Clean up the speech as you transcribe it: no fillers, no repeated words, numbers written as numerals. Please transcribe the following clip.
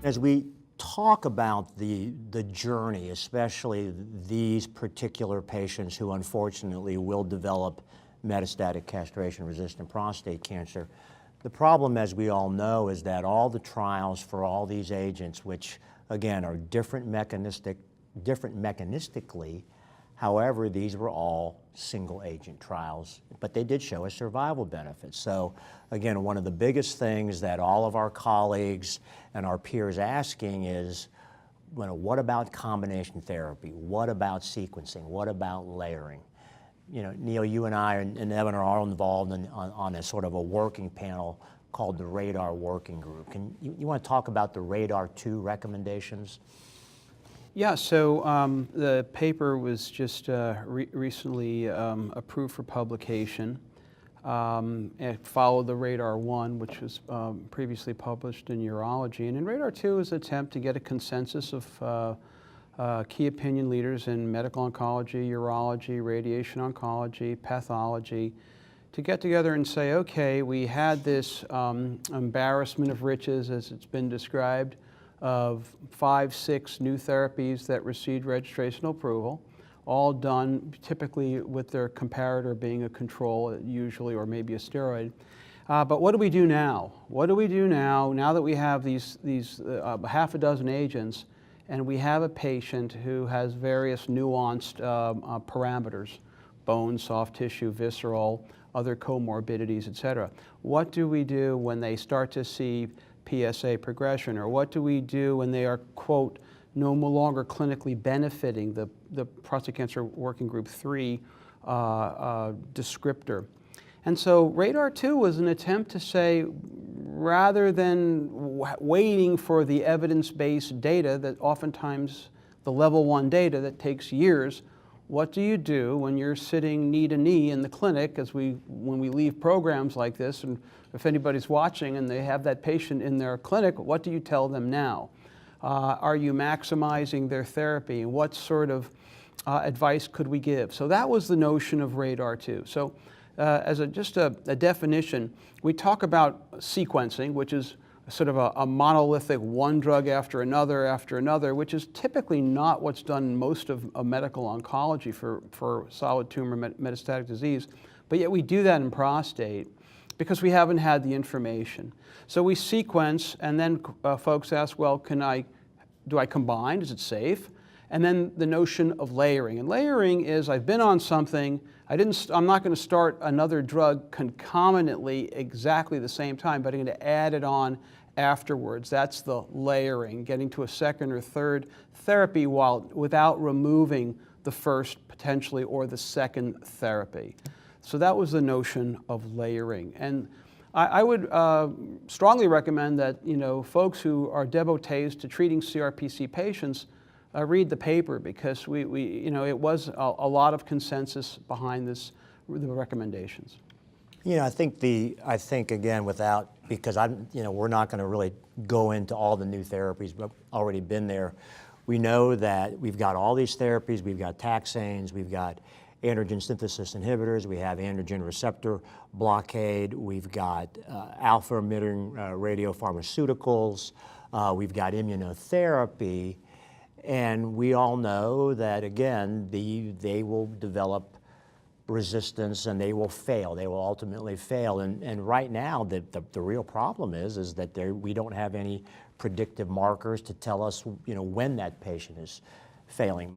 As we talk about the journey, especially these particular patients who unfortunately will develop metastatic castration-resistant prostate cancer, the problem, as we all know, is that all the trials for all these agents, which again are different mechanistically, however, these were all single agent trials, but they did show a survival benefit. So again, one of the biggest things that all of our colleagues and our peers asking is, what about combination therapy? What about sequencing? What about layering? Neal, you and I and Evan are all involved on a sort of a working panel called the RADAR Working Group. You want to talk about the RADAR 2 recommendations? Yeah, so the paper was just recently approved for publication. It followed the RADAR 1, which was previously published in urology. And in RADAR 2 is an attempt to get a consensus of key opinion leaders in medical oncology, urology, radiation oncology, pathology, to get together and say, okay, we had this embarrassment of riches, as it's been described, of 5, 6 new therapies that received registrational approval, all done typically with their comparator being a control, usually, or maybe a steroid. But what do we do now? What do we do now that we have these half a dozen agents, and we have a patient who has various nuanced parameters, bone, soft tissue, visceral, other comorbidities, et cetera. What do we do when they start to see PSA progression, or what do we do when they are, quote, no longer clinically benefiting, the Prostate Cancer Working Group 3 descriptor? And so RADAR 2 was an attempt to say, rather than waiting for the evidence-based data that oftentimes, the level 1 data that takes years, what do you do when you're sitting knee to knee in the clinic, when we leave programs like this, and if anybody's watching and they have that patient in their clinic, what do you tell them now? Are you maximizing their therapy? And what sort of advice could we give? So that was the notion of RADAR 2. So as just a definition, we talk about sequencing, which is sort of a monolithic one drug after another, which is typically not what's done in most of medical oncology for solid tumor metastatic disease. But yet we do that in prostate because we haven't had the information. So we sequence, and then folks ask, well, do I combine? Is it safe? And then the notion of layering. And layering is, I've been on something, I'm not going to start another drug concomitantly exactly the same time, but I'm going to add it on afterwards. That's the layering, getting to a second or third therapy without removing the first potentially or the second therapy. So that was the notion of layering. And I would strongly recommend that folks who are devotees to treating CRPC patients read the paper, because it was a lot of consensus behind the recommendations. I think again, because we're not going to really go into all the new therapies, but already been there. We know that we've got all these therapies. We've got taxanes, we've got androgen synthesis inhibitors, we have androgen receptor blockade, we've got alpha emitting radiopharmaceuticals, we've got immunotherapy, and we all know that, again, they will develop resistance and they will fail. They will ultimately fail. And right now, the real problem is that we don't have any predictive markers to tell us when that patient is failing.